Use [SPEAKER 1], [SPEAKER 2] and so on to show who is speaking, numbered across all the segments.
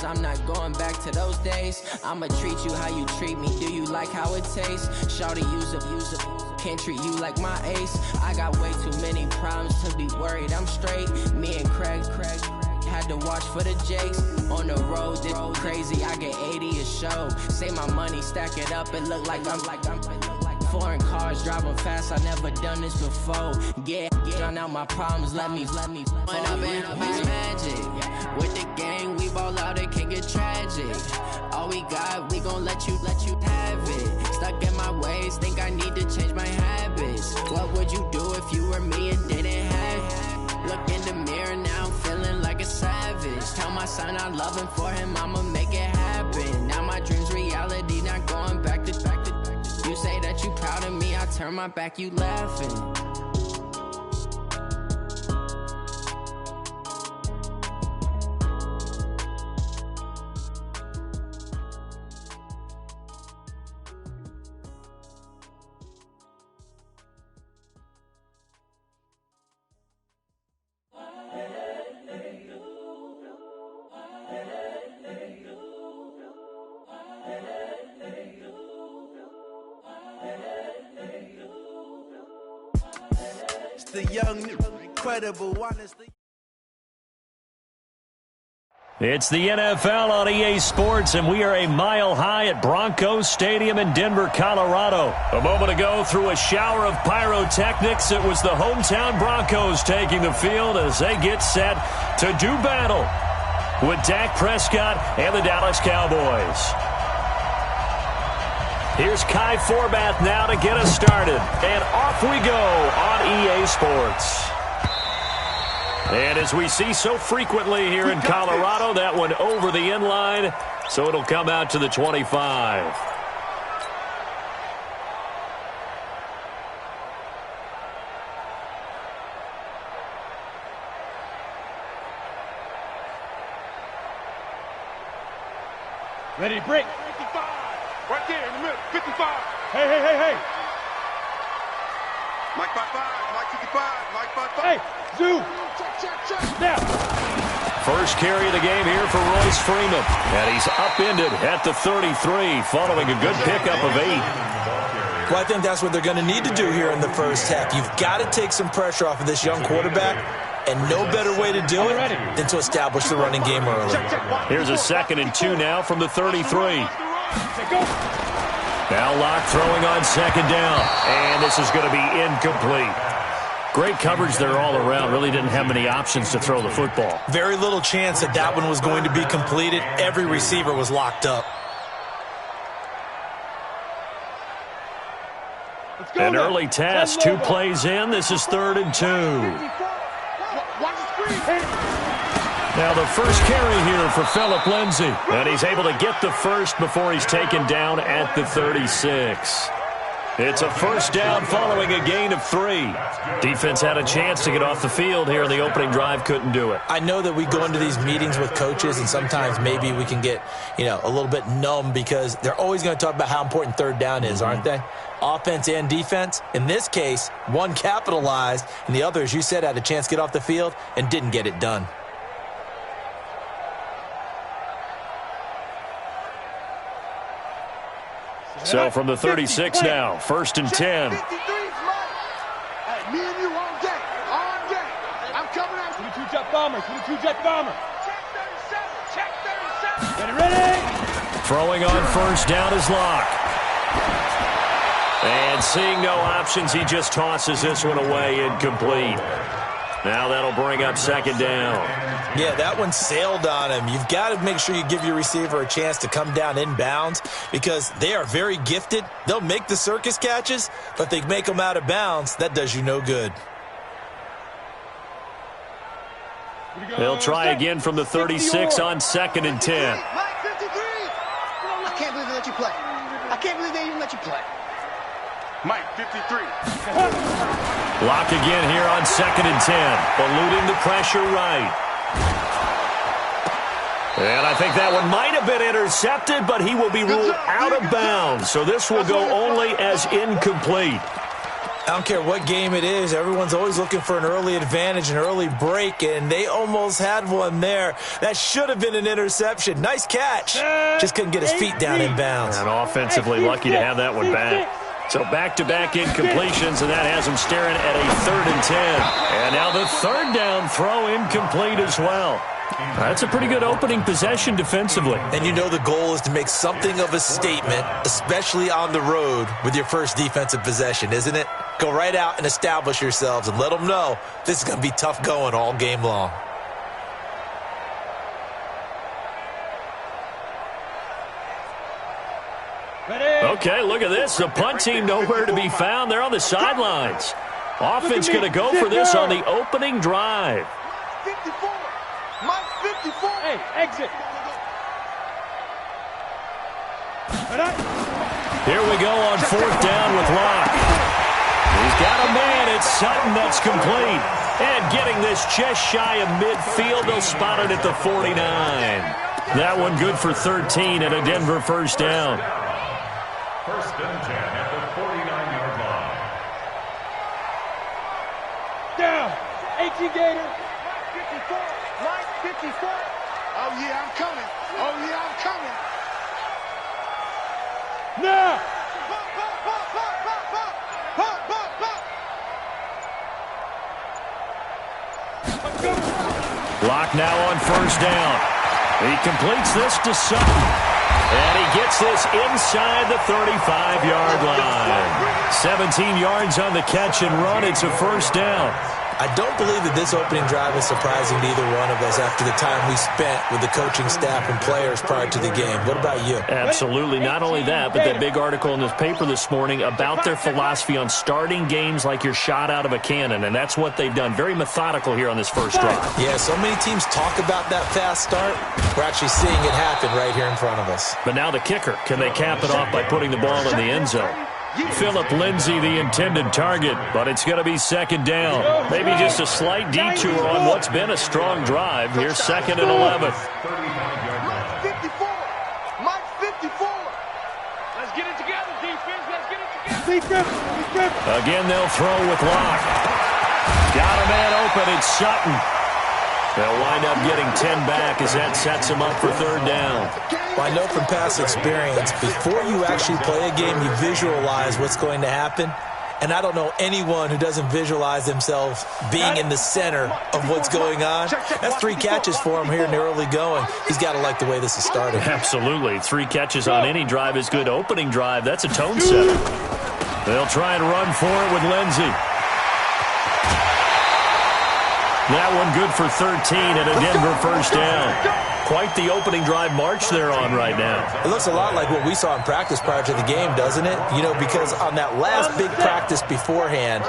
[SPEAKER 1] I'm not going back to those days. I'ma treat you how you treat me. Do you like how it tastes? Shawty, use up. Can't treat you like my ace. I got way too many problems to be worried. I'm straight. Me and Craig had to watch for the Jakes. On the road, this crazy. I get 80 a show. Say my money, stack it up. It look like I'm foreign cars driving fast. I never done this before. Get out my problems. Let me. When I been up is magic. With the gang, we ball out. It can get tragic. All we got, we gon' let you have it. Stuck in my ways, think I need to change my habits. What would you do if you were me and didn't have it? Look in the mirror now, I'm feeling like a savage. Tell my son I love him, for him I'ma make it happen. Now my dream's reality, not going back to. You say that you proud of me, I turn my back, you laughing.
[SPEAKER 2] The young, incredible, honestly.
[SPEAKER 3] It's the NFL on EA Sports, and we are a mile high at Broncos Stadium in Denver, Colorado. A moment ago, through a shower of pyrotechnics, it was the hometown Broncos taking the field as they get set to do battle with Dak Prescott and the Dallas Cowboys. Here's Kai Forbath now to get us started. And off we go on EA Sports. And as we see so frequently here in Colorado, that one over the end line, so it'll come out to the 25.
[SPEAKER 4] Ready to break. 55. Right there in the middle. 55. Hey. Mike 55. Mike 55. Mike 55. Hey, Zoo. Check. Now.
[SPEAKER 3] First carry of the game here for Royce Freeman. And he's upended at the 33 following a good pickup of 8.
[SPEAKER 5] Well, I think that's what they're going to need to do here in the first half. You've got to take some pressure off of this young quarterback, and no better way to do it than to establish the running game early.
[SPEAKER 3] Here's a 2nd and 2 now from the 33. Now Locke throwing on 2nd down, and this is going to be incomplete. Great coverage there all around. Really didn't have many options to throw the football.
[SPEAKER 5] Very little chance that one was going to be completed. Every receiver was locked up.
[SPEAKER 3] An early test, 2 plays in. This is 3rd and 2. Now the first carry here for Phillip Lindsay. And he's able to get the first before he's taken down at the 36. It's a first down following a gain of 3. Defense had a chance to get off the field here in the opening drive, couldn't do it.
[SPEAKER 5] I know that we go into these meetings with coaches, and sometimes maybe we can get, a little bit numb because they're always going to talk about how important 3rd down is, aren't they? Offense and defense. In this case, one capitalized, and the other, as you said, had a chance to get off the field and didn't get it done.
[SPEAKER 3] So from the 36 now, 1st and 10.
[SPEAKER 4] Hey, me and you all day. I'm coming out. 22 jet bomber. Check 37. Ready.
[SPEAKER 3] Throwing on 1st down is Locke. And seeing no options, he just tosses this one away, incomplete. Now that'll bring up 2nd down.
[SPEAKER 5] Yeah, that one sailed on him. You've got to make sure you give your receiver a chance to come down inbounds because they are very gifted. They'll make the circus catches, but they make them out of bounds. That does you no good.
[SPEAKER 3] They'll try again from the 36 on 2nd and 10.
[SPEAKER 4] Mike 53. I can't believe they let you play. I can't believe they even let you play. Mike 53.
[SPEAKER 3] Lock again here on 2nd and 10. Eluding the pressure right. And I think that one might have been intercepted, but he will be ruled out of bounds. So this will go only as incomplete.
[SPEAKER 5] I don't care what game it is. Everyone's always looking for an early advantage, an early break, and they almost had one there. That should have been an interception. Nice catch. Just couldn't get his feet down in bounds.
[SPEAKER 3] And offensively lucky to have that one back. So back-to-back incompletions, and that has him staring at a 3rd and 10. And now the 3rd down throw incomplete as well. That's a pretty good opening possession defensively.
[SPEAKER 5] And you know the goal is to make something of a statement, especially on the road with your first defensive possession, isn't it? Go right out and establish yourselves and let them know this is going to be tough going all game long.
[SPEAKER 3] Okay, look at this. The punt team nowhere to be found. They're on the sidelines. Offense going to go for this on the opening drive.
[SPEAKER 4] 54. Mike 54.
[SPEAKER 6] Hey, exit.
[SPEAKER 3] Here we go on 4th down with Locke. He's got a man. It's Sutton that's complete. And getting this just shy of midfield. They'll spot it at the 49. That one good for 13 and a Denver 1st down.
[SPEAKER 7] 1st and 10 at the 49-yard line.
[SPEAKER 6] Down. 18 Gator.
[SPEAKER 4] 54. Mike 54. Oh, yeah, I'm coming. Oh, yeah, I'm coming.
[SPEAKER 6] Now.
[SPEAKER 3] Locke now on 1st down. He completes this to Sutton. And he gets this inside the 35-yard line. 17 yards on the catch and run. It's a 1st down.
[SPEAKER 5] I don't believe that this opening drive is surprising to either one of us after the time we spent with the coaching staff and players prior to the game. What about you?
[SPEAKER 3] Absolutely. Not only that, but that big article in this paper this morning about their philosophy on starting games like you're shot out of a cannon, and that's what they've done. Very methodical here on this 1st drive.
[SPEAKER 5] Yeah, so many teams talk about that fast start. We're actually seeing it happen right here in front of us.
[SPEAKER 3] But now the kicker. Can they cap it off by putting the ball in the end zone? Philip Lindsay, the intended target, but it's going to be 2nd down. Maybe just a slight detour on what's been a strong drive. Here's 2nd and 11.
[SPEAKER 4] Mike 54. Mike 54.
[SPEAKER 6] Let's get it together, defense. Let's get it together.
[SPEAKER 3] Again, they'll throw with Locke. Got a man open. It's Sutton. They'll wind up getting 10 back as that sets them up for 3rd down.
[SPEAKER 5] Well, I know from past experience, before you actually play a game, you visualize what's going to happen. And I don't know anyone who doesn't visualize themselves being in the center of what's going on. That's 3 catches for him here in the early going. He's got to like the way this is started.
[SPEAKER 3] Absolutely. 3 catches on any drive is good. Opening drive, that's a tone setter. They'll try and run for it with Lindsay. That one good for 13 and a Denver 1st down. Quite the opening drive march they're on right now.
[SPEAKER 5] It looks a lot like what we saw in practice prior to the game, doesn't it? You know, because on that last big practice beforehand,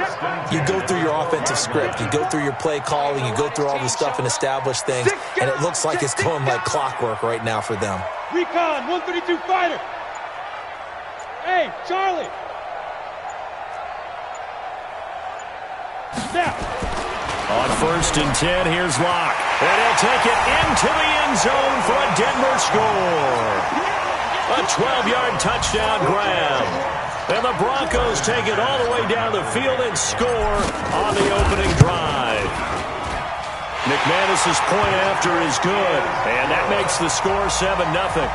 [SPEAKER 5] you go through your offensive script. You go through your play calling. You go through all the stuff and establish things. And it looks like it's going like clockwork right now for them.
[SPEAKER 6] Recon, 132 fighter. Hey, Charlie. Now.
[SPEAKER 3] On 1st and 10, here's Locke. And he'll take it into the end zone for a Denver score. A 12-yard touchdown grab. And the Broncos take it all the way down the field and score on the opening drive. McManus's point after is good. And that makes the score 7-0.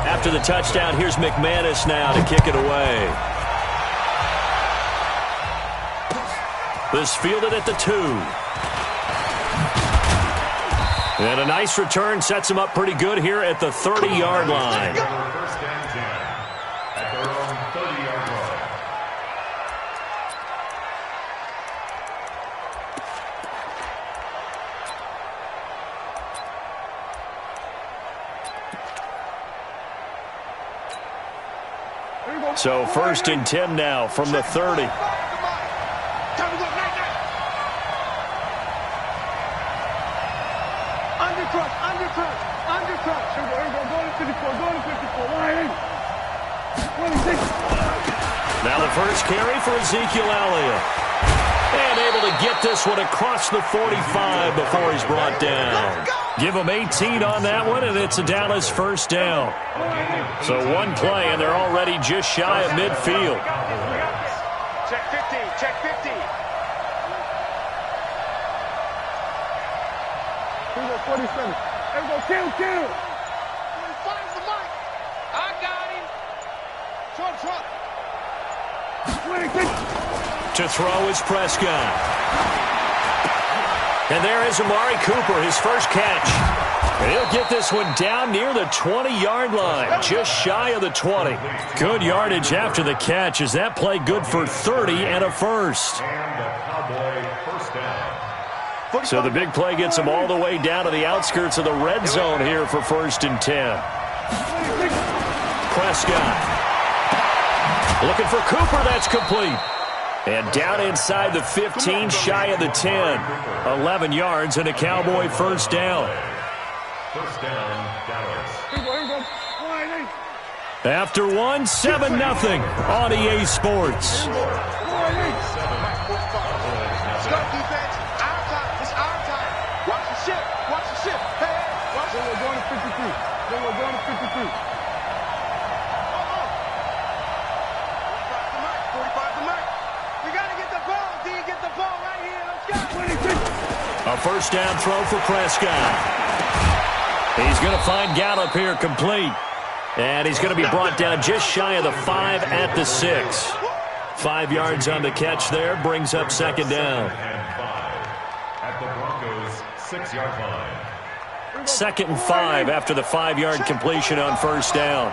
[SPEAKER 3] After the touchdown, here's McManus now to kick it away. This fielded at the 2. And a nice return sets him up pretty good here at the 30-yard line.
[SPEAKER 7] 1st and 10 at their own 30-yard line.
[SPEAKER 3] So 1st and 10 now from the 30. Now the first carry for Ezekiel Elliott. And able to get this one across the 45 before he's brought down. Give them 18 on that one, and it's a Dallas first down. So one play, and they're already just shy of midfield.
[SPEAKER 6] Check 50, check 50. Here we go, 47. There we go, kill. Finds the mic. I got him. Short.
[SPEAKER 3] To throw is Prescott. And there is Amari Cooper, his first catch. And he'll get this one down near the 20-yard line, just shy of the 20. Good yardage after the catch. Is that play good for 30 and a first? So the big play gets him all the way down to the outskirts of the red zone here for 1st and 10. Prescott. Looking for Cooper. That's complete. And down inside the 15, shy of the 10. 11 yards and a Cowboy first down.
[SPEAKER 7] First down, Dallas.
[SPEAKER 3] After one, 7-0 on EA Sports.
[SPEAKER 6] Let's go, defense. Our time. It's our time. Watch the ship. Watch the ship. Hey, watch it. We're going to 53. Then we're going to 53. 45 to Mike. We got to get the ball. D, get the ball right here. Let's go. 26.
[SPEAKER 3] A first down throw for Prescott. He's going to find Gallup here complete. And he's going to be brought down just shy of the 5 at the 6. 5 yards on the catch there. Brings up second down.
[SPEAKER 7] At the Broncos' 6-yard line.
[SPEAKER 3] 2nd and 5 after the 5-yard completion on first down.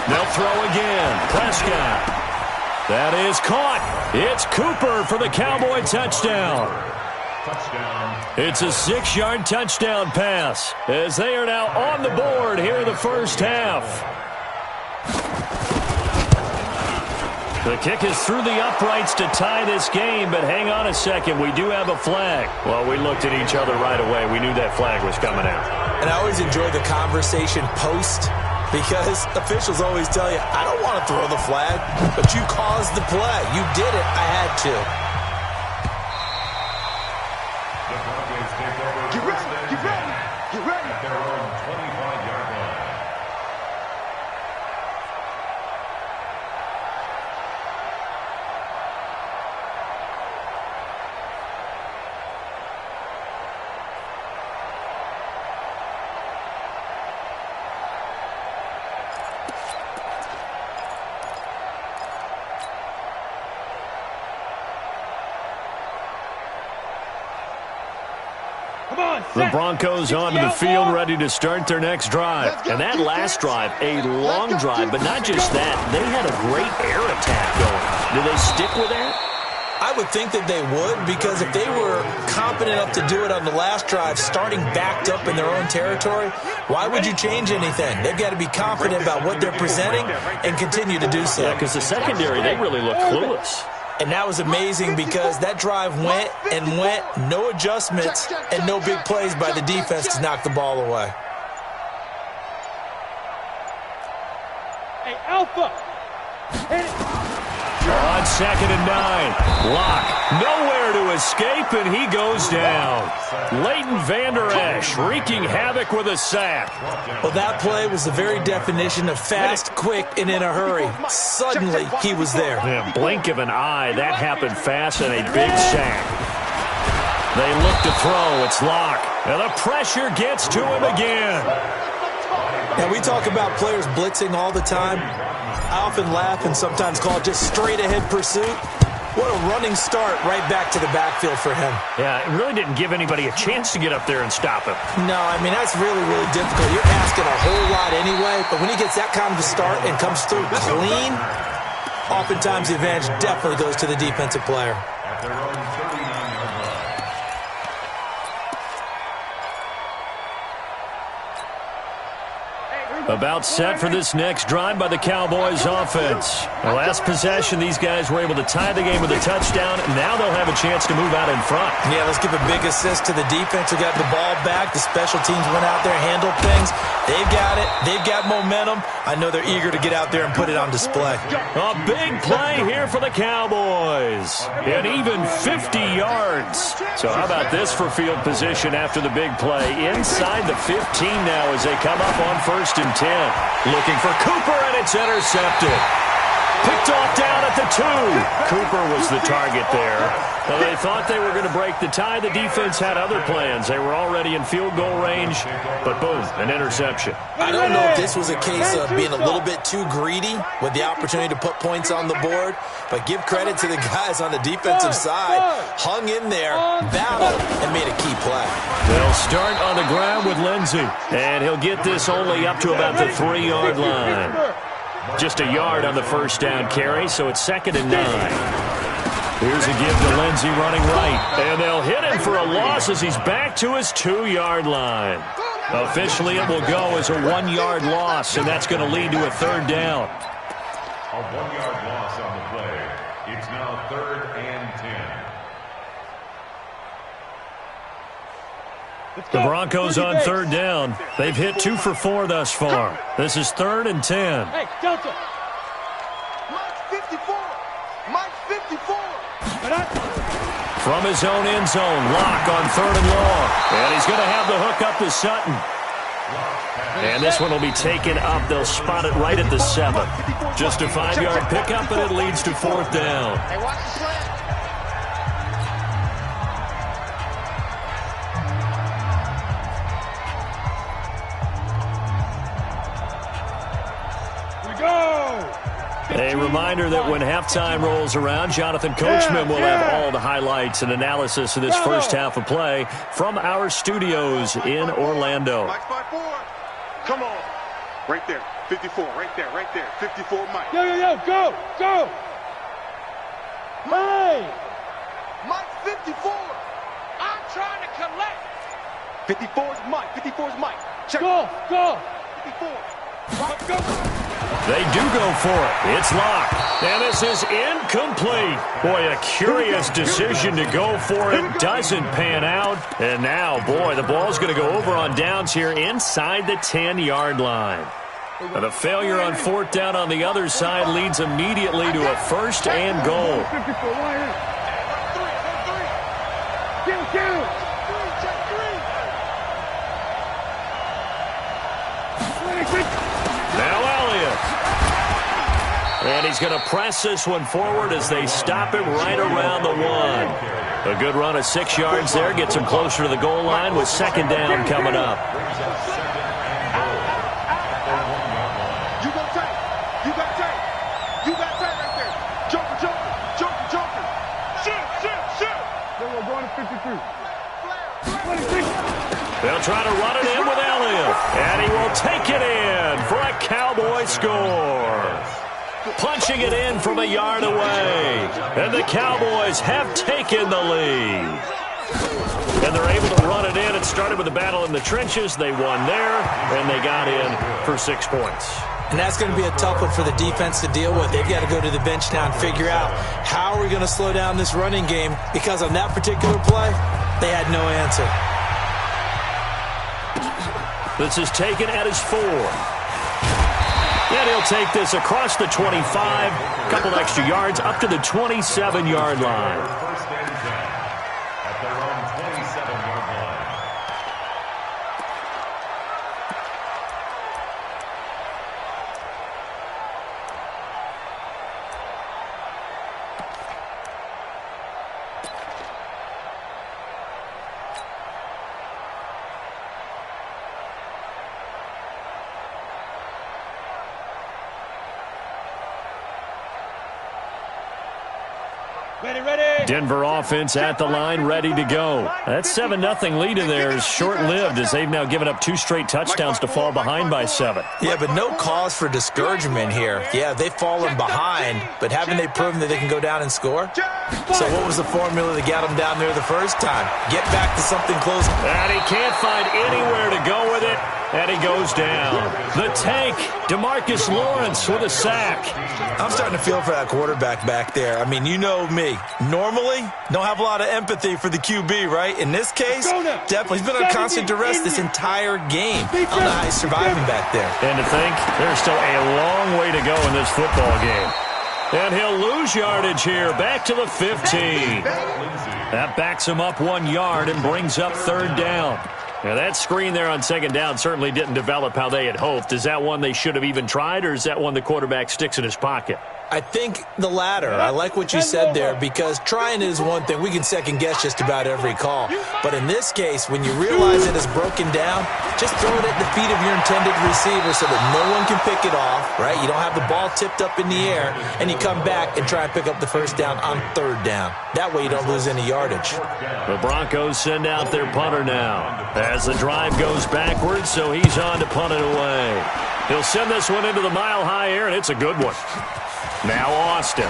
[SPEAKER 3] They'll throw again. Prescott. That is caught. It's Cooper for the Cowboy touchdown. It's a 6-yard touchdown pass as they are now on the board here in the first half. The kick is through the uprights to tie this game, but hang on a second. We do have a flag. Well, we looked at each other right away. We knew that flag was coming out.
[SPEAKER 5] And I always enjoy the conversation post, because officials always tell you, I don't want to throw the flag, but you caused the play. You did it. I had to.
[SPEAKER 7] The Broncos take over. Get ready. At their own 25-yard line.
[SPEAKER 3] The Broncos onto the field, ready to start their next drive. And that last drive, a long drive, but not just that. They had a great air attack going. Do they stick with that?
[SPEAKER 5] I would think that they would, because if they were competent enough to do it on the last drive, starting backed up in their own territory, why would you change anything? They've got to be confident about what they're presenting and continue to do so.
[SPEAKER 3] Yeah, because the secondary, they really look clueless.
[SPEAKER 5] And that was amazing because that drive went and went, no adjustments, and no big plays by the defense to knock the ball away.
[SPEAKER 6] Hey, Alpha.
[SPEAKER 3] On 2nd and 9, Locke nowhere to escape, and he goes down. Leighton Vander Esch wreaking havoc with a sack.
[SPEAKER 5] Well, that play was the very definition of fast, quick, and in a hurry. Suddenly, he was there.
[SPEAKER 3] Yeah, blink of an eye, that happened fast, and a big sack. They look to throw. It's Locke, and the pressure gets to him again.
[SPEAKER 5] Now, we talk about players blitzing all the time. I often laugh and sometimes call it just straight-ahead pursuit. What a running start right back to the backfield for him.
[SPEAKER 3] Yeah, it really didn't give anybody a chance to get up there and stop him.
[SPEAKER 5] No, I mean, that's really, really difficult. You're asking a whole lot anyway, but when he gets that kind of a start and comes through clean, oftentimes the advantage definitely goes to the defensive player.
[SPEAKER 7] At their own 39-yard line.
[SPEAKER 6] Hey,
[SPEAKER 3] About set for this next drive by the Cowboys offense. The last possession, these guys were able to tie the game with a touchdown. Now they'll have a chance to move out in front.
[SPEAKER 5] Yeah, let's give a big assist to the defense who got the ball back. The special teams went out there, handled things. They've got it. They've got momentum. I know they're eager to get out there and put it on display.
[SPEAKER 3] A big play here for the Cowboys. An even 50 yards. So how about this for field position after the big play? Inside the 15 now as they come up on 1st and 10. Looking for Cooper, and it's intercepted. Picked off down at the 2. Cooper was the target there. Well, they thought they were going to break the tie. The defense had other plans. They were already in field goal range, but boom, an interception.
[SPEAKER 5] I don't know if this was a case of being a little bit too greedy with the opportunity to put points on the board, but give credit to the guys on the defensive side. Hung in there, battled, and made a key play.
[SPEAKER 3] They'll start on the ground with Lindsey, and he'll get this only up to about the 3-yard line. Just a yard on the first down carry, so it's 2nd and 9. Here's a give to Lindsey running right. And they'll hit him for a loss as he's back to his 2-yard line. Officially, it will go as a 1-yard loss, and that's going to lead to a 3rd down.
[SPEAKER 7] A 1-yard loss on the play. It's now 3rd and 10.
[SPEAKER 3] The Broncos on 3rd down. They've hit 2 for 4 thus far. This is 3rd and 10.
[SPEAKER 6] Hey, Delta. Mike 54. Mike 54.
[SPEAKER 3] From his own end zone, Locke on 3rd and long. And he's going to have the hook up to Sutton. And this one will be taken up. They'll spot it right at the 7. Just a 5-yard pickup, and it leads to 4th down.
[SPEAKER 4] Hey, watch the slant.
[SPEAKER 3] A reminder that when halftime rolls around, Jonathan Coachman will have all the highlights and analysis of this first half of play from our studios in Orlando.
[SPEAKER 6] Mike 54. Come on. Right there. 54. Right there. Right there. 54 Mike.
[SPEAKER 8] Yo, go. Go. Mike.
[SPEAKER 6] Mike 54. I'm trying to collect. 54 is Mike. 54 is Mike. Check.
[SPEAKER 8] Go.
[SPEAKER 6] 54.
[SPEAKER 8] Go.
[SPEAKER 3] They do go for it. It's Locke. And this is incomplete. Boy, a curious decision to go for it. Doesn't pan out. And now, boy, the ball's going to go over on downs here inside the 10-yard line. And the failure on 4th down on the other side leads immediately to a 1st and goal.
[SPEAKER 8] 54 wire. Kill.
[SPEAKER 3] Now Elliott. And he's going to press this one forward as they stop him right around the 1. A good run of 6 yards there. Gets him closer to the goal line with 2nd down coming up.
[SPEAKER 6] You got tight right there. Joker. Shoot.
[SPEAKER 8] Then we're going to 53. 26.
[SPEAKER 3] They'll try to run it in with Elliott. And he will take it in for a Cowboy score. Punching it in from a yard away. And the Cowboys have taken the lead. And they're able to run it in. It started with a battle in the trenches. They won there, and they got in for 6 points.
[SPEAKER 5] And that's going to be a tough one for the defense to deal with. They've got to go to the bench now and figure out how are we going to slow down this running game, because on that particular play, they had no answer.
[SPEAKER 3] This is taken at his 4. And he'll take this across the 25. A couple extra yards up to the 27-yard line.
[SPEAKER 7] 1st and 10 at their own 27-yard line.
[SPEAKER 3] Denver offense at the line, ready to go. That 7-0 lead in there is short-lived as they've now given up 2 straight touchdowns to fall behind by 7.
[SPEAKER 5] Yeah, but no cause for discouragement here. Yeah, they've fallen behind, but haven't they proven that they can go down and score? So what was the formula that got them down there the first time? Get back to something close.
[SPEAKER 3] And he can't find anywhere to go with it. And he goes down. The tank, DeMarcus Lawrence with a sack.
[SPEAKER 5] I'm starting to feel for that quarterback back there. I mean, you know me. Normally, don't have a lot of empathy for the QB, right? In this case, definitely. He's been on constant duress this entire game. I don't know how he's surviving back there.
[SPEAKER 3] And to think, there's still a long way to go in this football game. And he'll lose yardage here, back to the 15. That backs him up 1 yard and brings up third down. Now, that screen there on second down certainly didn't develop how they had hoped. Is that one they should have even tried, or is that one the quarterback sticks in his pocket?
[SPEAKER 5] I think the latter. I like what you said there, because trying is one thing. We can second-guess just about every call. But in this case, when you realize it is broken down, just throw it at the feet of your intended receiver so that no one can pick it off, right? You don't have the ball tipped up in the air, and you come back and try and pick up the first down on third down. That way you don't lose any yardage.
[SPEAKER 3] The Broncos send out their punter now as the drive goes backwards, so he's on to punt it away. He'll send this one into the mile-high air, and it's a good one. Now Austin.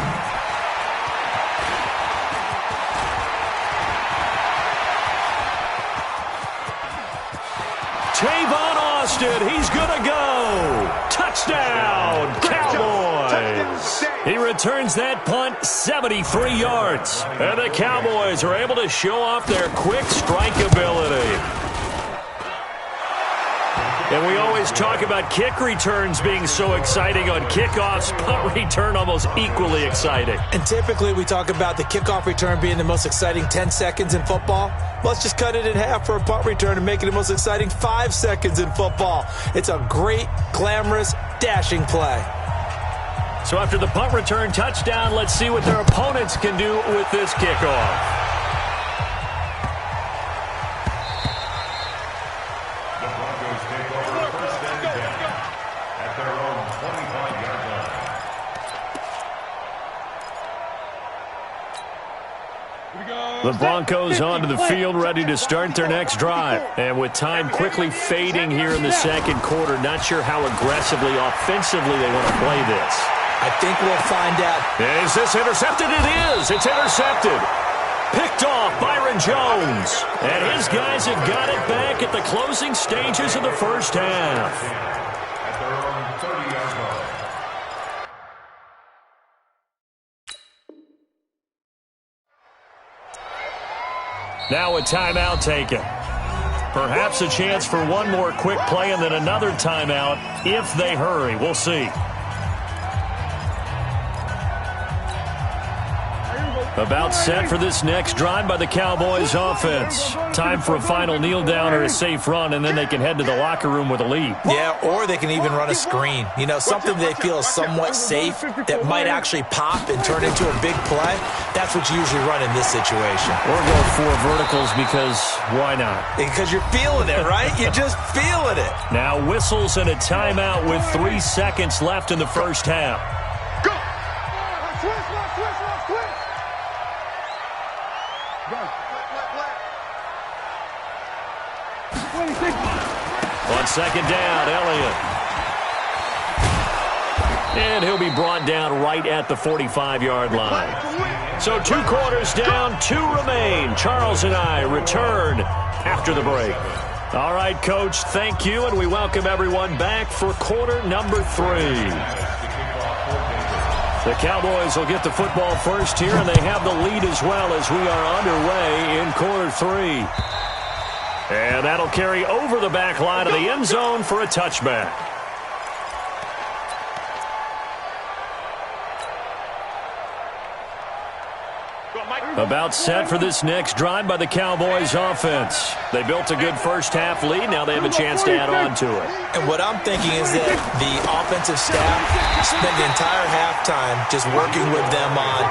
[SPEAKER 3] Tavon Austin, he's going to go. Touchdown, Cowboys. He returns that punt 73 yards. And the Cowboys are able to show off their quick strike ability. And we always talk about kick returns being so exciting on kickoffs. Punt return almost equally exciting.
[SPEAKER 5] And typically we talk about the kickoff return being the most exciting 10 seconds in football. Let's just cut it in half for a punt return and make it the most exciting 5 seconds in football. It's a great, glamorous, dashing play.
[SPEAKER 3] So after the punt return touchdown, let's see what their opponents can do with this kickoff. The Broncos onto the field, ready to start their next drive. And with time quickly fading here in the second quarter, not sure how aggressively, offensively they want to play this.
[SPEAKER 5] I think we'll find out.
[SPEAKER 3] Is this intercepted? It is. It's intercepted. Picked off Byron Jones. And his guys have got it back at the closing stages of the first half.
[SPEAKER 7] At their own 30-yard line.
[SPEAKER 3] Now a timeout taken. Perhaps a chance for one more quick play and then another timeout if they hurry. We'll see. About set for this next drive by the Cowboys offense. Time for a final kneel down or a safe run, and then they can head to the locker room with a lead.
[SPEAKER 5] Yeah, or they can even run a screen. You know, something they feel is somewhat safe that might actually pop and turn into a big play. That's what you usually run in this situation.
[SPEAKER 3] Or go 4 verticals because why not?
[SPEAKER 5] Because you're feeling it, right? You're just feeling it.
[SPEAKER 3] Now whistles and a timeout with 3 seconds left in the first half.
[SPEAKER 6] Go! Switch.
[SPEAKER 3] On second down, Elliott. And he'll be brought down right at the 45-yard line. So 2 quarters down, 2 remain. Charles and I return after the break. All right, Coach, thank you, and we welcome everyone back for quarter number 3. The Cowboys will get the football first here, and they have the lead as well as we are underway in quarter 3. And that'll carry over the back line of the end zone for a touchback. About set for this next drive by the Cowboys offense. They built a good first half lead. Now they have a chance to add on to it.
[SPEAKER 5] And what I'm thinking is that the offensive staff spent the entire halftime just working with them on,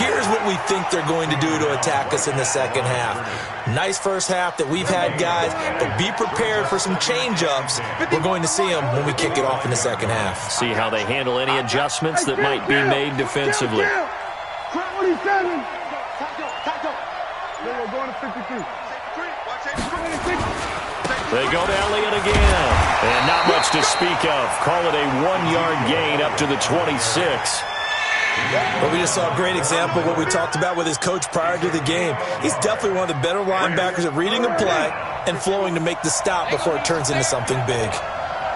[SPEAKER 5] here's what we think they're going to do to attack us in the second half. Nice first half that we've had, guys, but be prepared for some change-ups. We're going to see them when we kick it off in the second half.
[SPEAKER 3] See how they handle any adjustments that might be made defensively. They go to Elliott again. And not much to speak of. Call it a 1-yard gain up to the 26.
[SPEAKER 5] Well, we just saw a great example of what we talked about with his coach prior to the game. He's definitely one of the better linebackers at reading a play and flowing to make the stop before it turns into something big.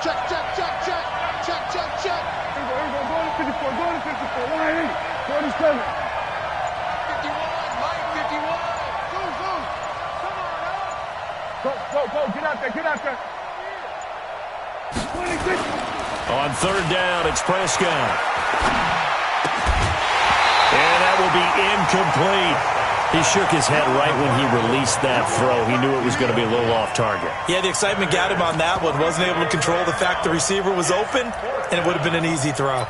[SPEAKER 6] Check, check, check, check. Check, check, check. Here we go. Going to 54. Going to 54. 180. 47. 51. Mike, 51. Zoom, zoom. Come on, now. Go. Get out there. Get out there. 26.
[SPEAKER 3] On third down, it's Prescott. And that will be incomplete. He shook his head right when he released that throw. He knew it was going to be a little off target.
[SPEAKER 5] Yeah, the excitement got him on that one. Wasn't able to control the fact the receiver was open, and it would have been an easy throw.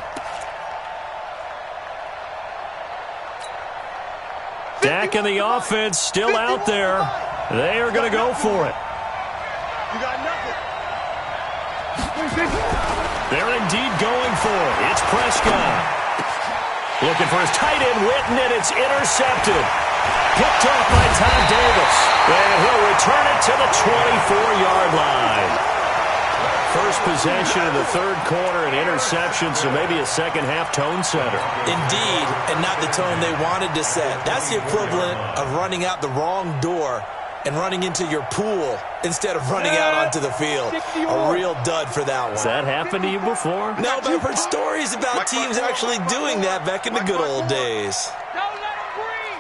[SPEAKER 3] Dak and the offense still out there. They are going to go for it.
[SPEAKER 6] You got nothing.
[SPEAKER 3] They're indeed going for it. It's Prescott. Looking for his tight end, Witten, and it's intercepted. Picked off by Tom Davis. And he'll return it to the 24-yard line. First possession of the third quarter, an interception, so maybe a second-half tone setter.
[SPEAKER 5] Indeed, and not the tone they wanted to set. That's the equivalent of running out the wrong door and running into your pool instead of running out onto the field. A real dud for that one.
[SPEAKER 3] Has that happened to you before?
[SPEAKER 5] No, but I've heard stories about teams actually doing that back in the good old days.
[SPEAKER 6] Don't let him breathe.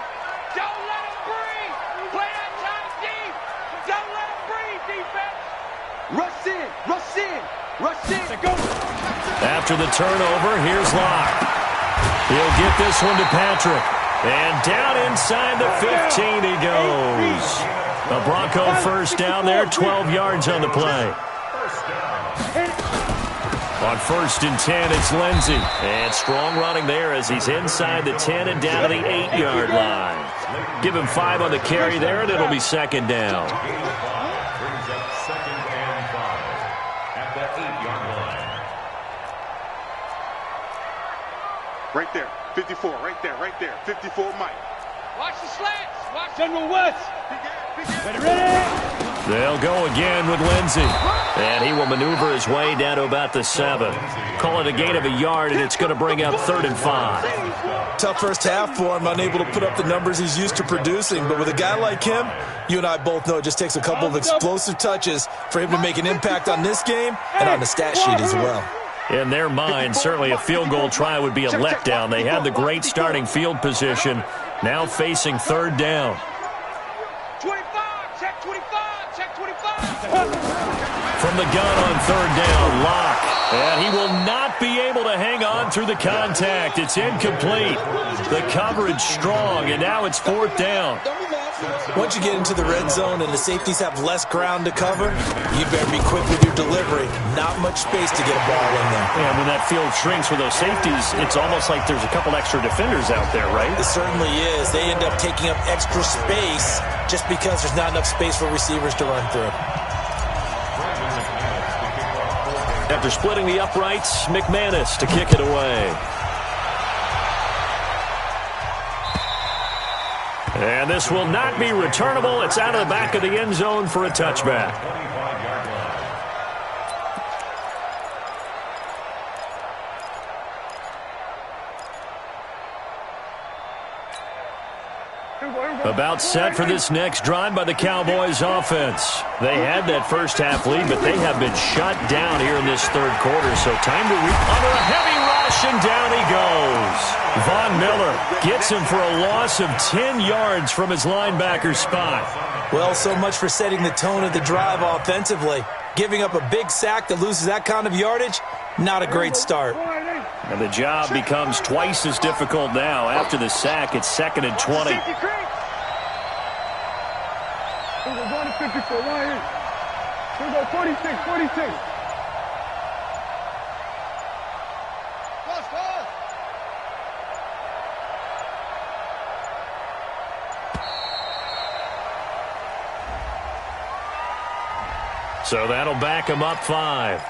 [SPEAKER 6] Don't let him breathe. Play that time deep. Don't let him breathe, defense. Rush in. Rush in. Rush in. Go.
[SPEAKER 3] After the turnover, here's Locke. He'll get this one to Patrick. And down inside the 15 he goes. A Bronco first down there, 12 yards on the play. On 1st and 10, it's Lindsey. And strong running there as he's inside the 10 and down to the 8-yard line. Give him 5 on the carry there, and it'll be second down.
[SPEAKER 7] Brings up 2nd and 5 at the 8-yard line.
[SPEAKER 6] Right there. 54. Right there. 54, Mike. Watch the slants. Watch General West. Ready?
[SPEAKER 3] They'll go again with Lindsey. And he will maneuver his way down to about the 7. Call it a gain of a yard, and it's going to bring up 3rd and 5.
[SPEAKER 5] Tough first half for him, unable to put up the numbers he's used to producing. But with a guy like him, you and I both know it just takes a couple of explosive touches for him to make an impact on this game and on the stat sheet as well.
[SPEAKER 3] In their mind, certainly a field goal try would be a letdown. They had the great starting field position, now facing 3rd down.
[SPEAKER 6] 25, check 25, check 25.
[SPEAKER 3] From the gun on 3rd down, Locke. And he will not be able to hang on through the contact. It's incomplete. The coverage strong, and now it's 4th down.
[SPEAKER 5] Once you get into the red zone and the safeties have less ground to cover, you better be quick with your delivery. Not much space to get a ball in there.
[SPEAKER 3] And when that field shrinks with those safeties, it's almost like there's a couple extra defenders out there, right?
[SPEAKER 5] It certainly is. They end up taking up extra space just because there's not enough space for receivers to run through.
[SPEAKER 3] After splitting the uprights, McManus to kick it away. And this will not be returnable. It's out of the back of the end zone for a touchback. About set for this next drive by the Cowboys offense. They had that first half lead, but they have been shut down here in this third quarter. So time to under a heavy rush, and down he goes. Von Miller gets him for a loss of 10 yards from his linebacker spot.
[SPEAKER 5] Well, so much for setting the tone of the drive offensively. Giving up a big sack that loses that kind of yardage, not a great start.
[SPEAKER 3] And the job becomes twice as difficult now. After the sack, it's 2nd and 20.
[SPEAKER 8] We're going to 54. Right here. Here we go. 46. 46.
[SPEAKER 3] So that'll back him up 5.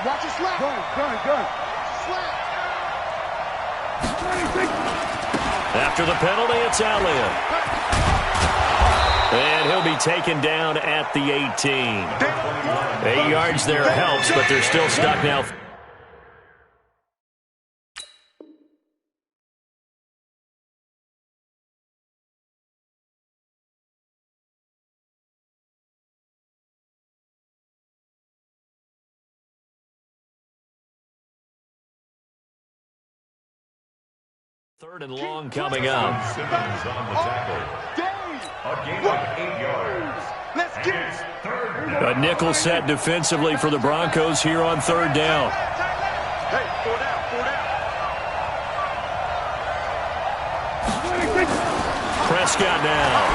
[SPEAKER 6] Watch your slap.
[SPEAKER 8] Gun.
[SPEAKER 6] Slap.
[SPEAKER 3] After the penalty, it's Elliott. And he'll be taken down at the 18. 8 yards there helps, but they're still stuck now. Third and long coming up.
[SPEAKER 7] Simmons on the tackle. A gain of 8 yards.
[SPEAKER 6] Let's get it.
[SPEAKER 3] A nickel set defensively for the Broncos here on third down.
[SPEAKER 6] Hey, 4 down, 4 down.
[SPEAKER 3] Prescott now.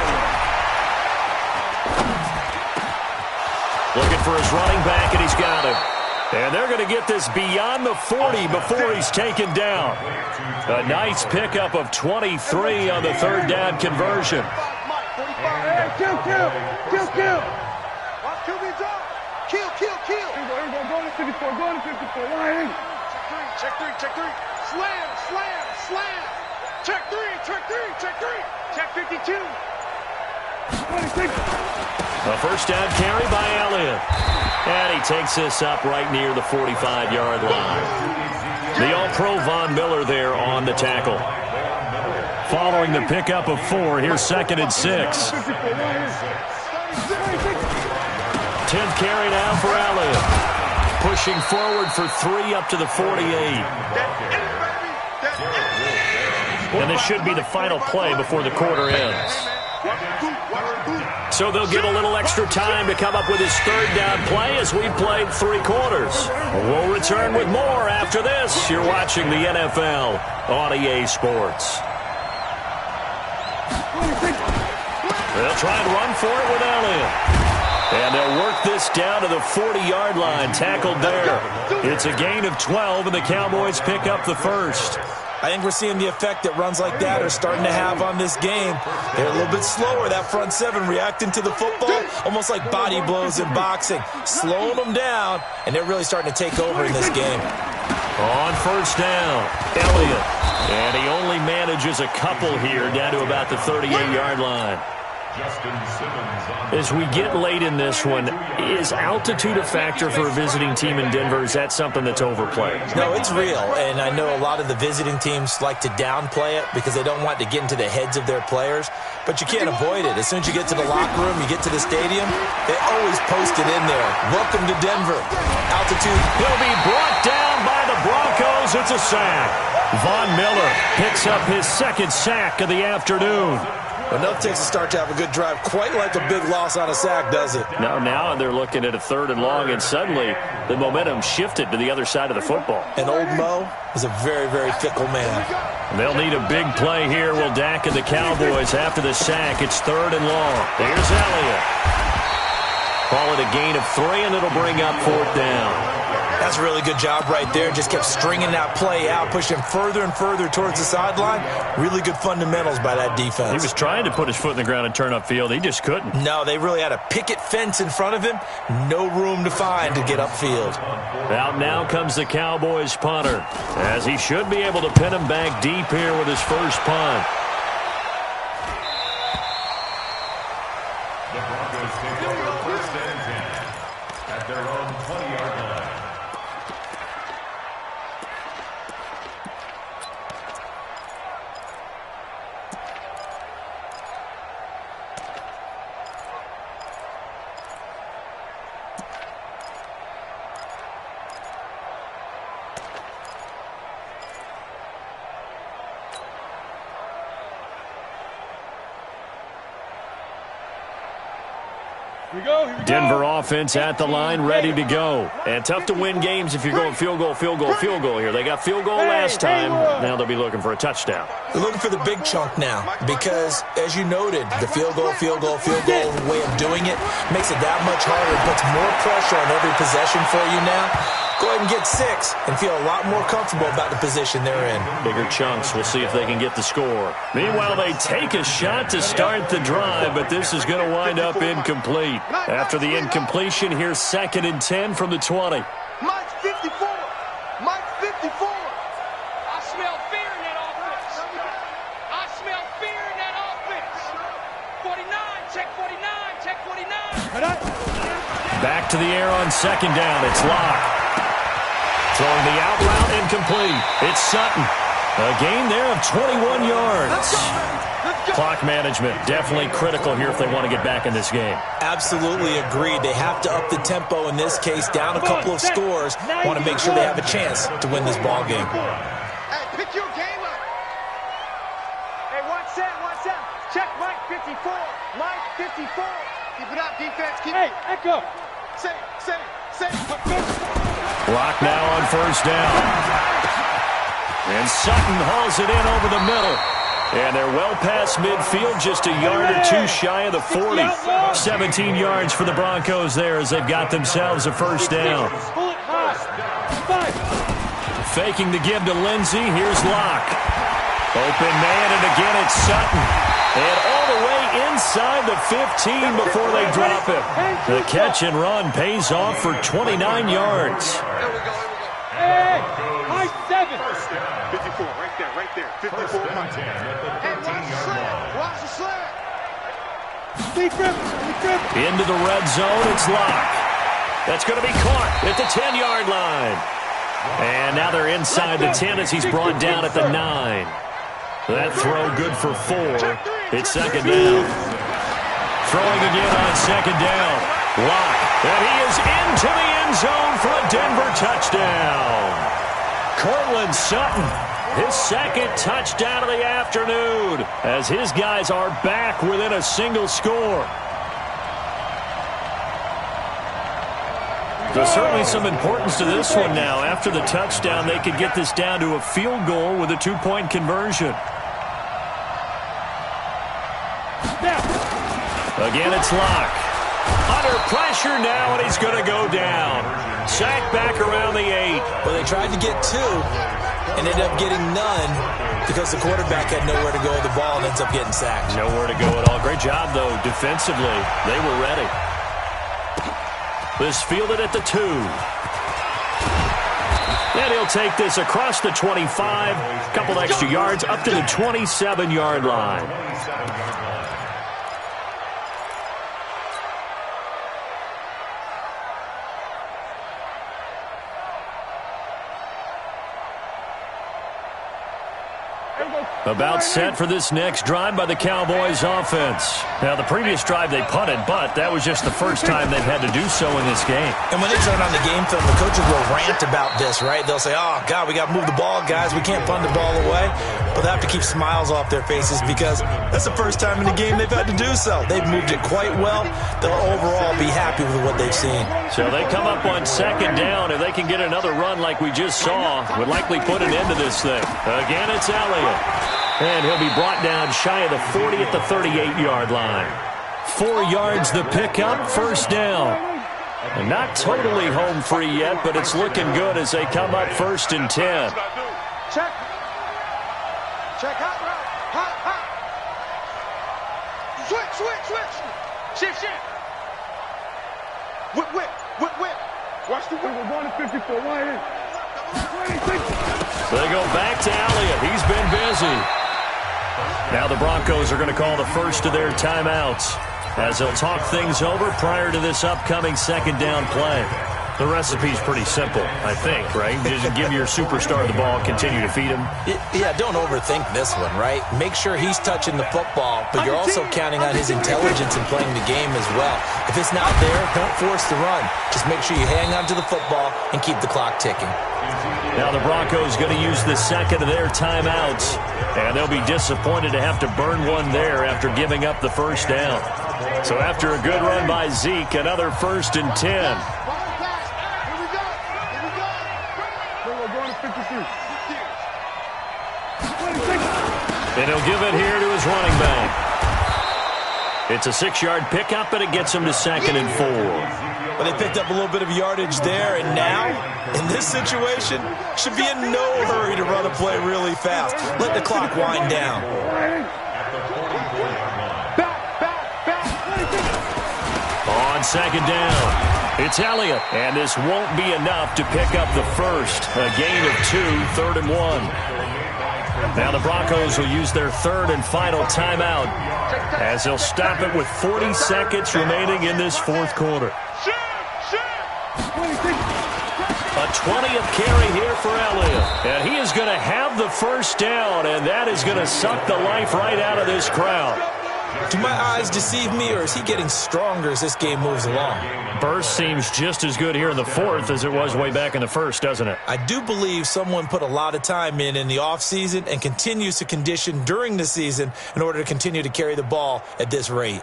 [SPEAKER 3] Looking for his running back, and he's got him. And they're going to get this beyond the 40 before he's taken down. A nice pickup of 23 on the third down conversion.
[SPEAKER 8] Hey, kill.
[SPEAKER 6] Watch QB drop. Kill.
[SPEAKER 8] Here we go. Going to 54. Why?
[SPEAKER 6] Check three. Slam. Check three. Check 52.
[SPEAKER 8] 26.
[SPEAKER 3] A first down carry by Elliott. And he takes this up right near the 45-yard line. The All-Pro Von Miller there on the tackle. Following the pickup of 4, here's 2nd and 6. 10th carry now for Elliott. Pushing forward for 3 up to the 48. And this should be the final play before the quarter ends. So they'll get a little extra time to come up with his third down play as we've played 3 quarters. We'll return with more after this. You're watching the NFL on EA Sports. They'll try and run for it with Elliott. And they'll work this down to the 40-yard line, tackled there. It's a gain of 12, and the Cowboys pick up the first.
[SPEAKER 5] I think we're seeing the effect that runs like that are starting to have on this game. They're a little bit slower, that front 7, reacting to the football, almost like body blows in boxing, slowing them down, and they're really starting to take over in this game.
[SPEAKER 3] On first down, Elliott. And he only manages a couple here down to about the 38-yard line. As we get late in this one, is altitude a factor for a visiting team in Denver? Is that something that's overplayed?
[SPEAKER 5] No, it's real, and I know a lot of the visiting teams like to downplay it because they don't want to get into the heads of their players, but you can't avoid it. As soon as you get to the locker room, you get to the stadium, they always post it in there. Welcome to Denver. Altitude.
[SPEAKER 3] He'll be brought down by the Broncos. It's a sack. Von Miller picks up his 2nd sack of the afternoon.
[SPEAKER 5] Enough takes a start to have a good drive, quite like a big loss on a sack, does it?
[SPEAKER 3] Now they're looking at a 3rd and long, and suddenly the momentum shifted to the other side of the football.
[SPEAKER 5] And old Mo is a very, very fickle man.
[SPEAKER 3] They'll need a big play here. Will Dak and the Cowboys after the sack. It's 3rd and long. Here's Elliott. Call it a gain of 3, and it'll bring up 4th down.
[SPEAKER 5] That's a really good job right there. Just kept stringing that play out, pushing further and further towards the sideline. Really good fundamentals by that defense.
[SPEAKER 3] He was trying to put his foot in the ground and turn upfield. He just couldn't.
[SPEAKER 5] No, they really had a picket fence in front of him. No room to find to get upfield.
[SPEAKER 3] Out now comes the Cowboys punter, as he should be able to pin him back deep here with his first punt.
[SPEAKER 7] The Broncos take over 1st and 10 at their own 20-yard line.
[SPEAKER 3] Denver offense at the line, ready to go. And tough to win games if you're going field goal here. They got field goal last time. Now they'll be looking for a touchdown.
[SPEAKER 5] They're looking for the big chunk now because, as you noted, the field goal way of doing it makes it that much harder. It puts more pressure on every possession for you now. Go ahead and get 6 and feel a lot more comfortable about the position they're in.
[SPEAKER 3] Bigger chunks. We'll see if they can get the score. Meanwhile, they take a shot to start the drive, but this is going to wind up incomplete. After the incompletion, here's 2nd and 10 from the 20.
[SPEAKER 6] Mike's 54. Mike's 54. I smell fear in that offense. I smell fear in that offense. 49, check 49.
[SPEAKER 3] Back to the air on second down. It's Locke. Throwing the out route incomplete. It's Sutton. A gain there of 21 yards. Clock management definitely critical here if they want to get back in this game.
[SPEAKER 5] Absolutely agreed. They have to up the tempo in this case, down a couple of scores. Want to make sure they have a chance to win this ball game.
[SPEAKER 4] Hey, pick your game up. Hey, one set. Check Mike 54. Mike 54. Keep it up, defense. Keep it.
[SPEAKER 8] Hey, echo.
[SPEAKER 4] Say.
[SPEAKER 3] Block now on first down. And Sutton hauls it in over the middle. And they're well past midfield, just a yard or two shy of the 40. 17 yards for the Broncos there as they've got themselves a first down. Faking the give to Lindsey. Here's Locke. Open man, and again it's Sutton. And all the way inside the 15 before they drop him. The catch and run pays off for 29 yards.
[SPEAKER 8] Hey, high 7.
[SPEAKER 4] 54, right there. 54. Hey, watch the slant.
[SPEAKER 8] Deep grip.
[SPEAKER 3] Into the red zone, it's Locke. That's going to be caught at the 10-yard line. And now they're inside the 10 as he's brought down at the 9. That throw good for 4. It's second down. Throwing again on second down. Locke. And he is into the end zone for a Denver touchdown. Cortland Sutton, his second touchdown of the afternoon as his guys are back within a single score. There's certainly some importance to this one now. After the touchdown, they could get this down to a field goal with a 2-point conversion. Again, it's Locke. Under pressure now, and he's going to go down. Sacked back around the 8.
[SPEAKER 5] Well, they tried to get 2 and ended up getting none because the quarterback had nowhere to go with the ball and ends up getting sacked.
[SPEAKER 3] Nowhere to go at all. Great job, though, defensively. They were ready. This fielded at the 2. And he'll take this across the 25. A couple extra yards up to the 27-yard line. About set for this next drive by the Cowboys offense. Now, the previous drive they punted, but that was just the first time they've had to do so in this game.
[SPEAKER 5] And when they turn on the game film, the coaches will rant about this, right? They'll say, oh, God, we got to move the ball, guys. We can't punt the ball away. But they have to keep smiles off their faces because that's the first time in the game they've had to do so. They've moved it quite well. They'll overall be happy with what they've seen.
[SPEAKER 3] So they come up on second down. If they can get another run like we just saw, would likely put an end to this thing. Again, it's Elliott. And he'll be brought down shy of the 40 at the 38-yard line. 4 yards the pickup, first down. And not totally home free yet, but it's looking good as they come up first and 10.
[SPEAKER 4] Check, hot route. Hot. Switch. Shift. Whip. Watch the whip.
[SPEAKER 8] We're going to 54. Why in?
[SPEAKER 3] So they go back to Elliott. He's been busy. Now the Broncos are going to call the first of their timeouts as they'll talk things over prior to this upcoming second down play. The recipe's pretty simple, I think, right? Just give your superstar the ball, continue to feed him.
[SPEAKER 5] Yeah, don't overthink this one, right? Make sure he's touching the football, but you're also counting on his intelligence in playing the game as well. If it's not there, don't force the run. Just make sure you hang on to the football and keep the clock ticking.
[SPEAKER 3] Now the Broncos going to use the second of their timeouts, and they'll be disappointed to have to burn one there after giving up the first down. So after a good run by Zeke, another first and 10. And he'll give it here to his running back. It's a 6-yard pickup, and it gets him to second and 4.
[SPEAKER 5] But they picked up a little bit of yardage there, and now, in this situation, should be in no hurry to run a play really fast. Let the clock wind down.
[SPEAKER 3] On second down, it's Elliott, and this won't be enough to pick up the first. A gain of 2, 3rd and 1. Now the Broncos will use their third and final timeout as they'll stop it with 40 seconds remaining in this fourth quarter. A 20th carry here for Elliott. And he is going to have the first down, and that is going to suck the life right out of this crowd.
[SPEAKER 5] Do my eyes deceive me, or is he getting stronger as this game moves along?
[SPEAKER 3] Burst seems just as good here in the fourth as it was way back in the first, doesn't it?
[SPEAKER 5] I do believe someone put a lot of time in the offseason and continues to condition during the season in order to continue to carry the ball at this rate.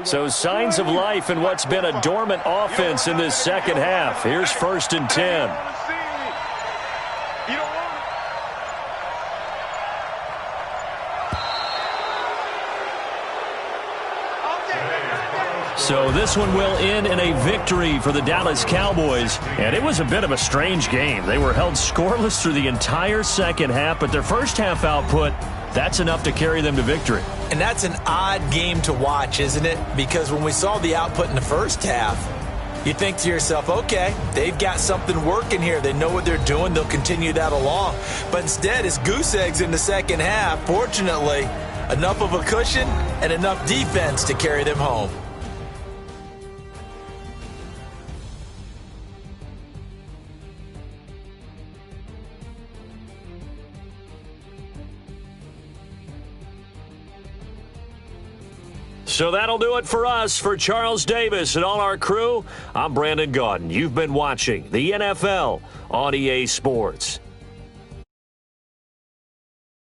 [SPEAKER 3] So signs of life in what's been a dormant offense in this second half. Here's 1st and 10. So this one will end in a victory for the Dallas Cowboys. And it was a bit of a strange game. They were held scoreless through the entire second half, but their first half output, that's enough to carry them to victory.
[SPEAKER 5] And that's an odd game to watch, isn't it? Because when we saw the output in the first half, you think to yourself, okay, they've got something working here. They know what they're doing. They'll continue that along. But instead, it's goose eggs in the second half. Fortunately, enough of a cushion and enough defense to carry them home.
[SPEAKER 3] So that'll do it for us. For Charles Davis and all our crew, I'm Brandon Gaudin. You've been watching the NFL on EA Sports.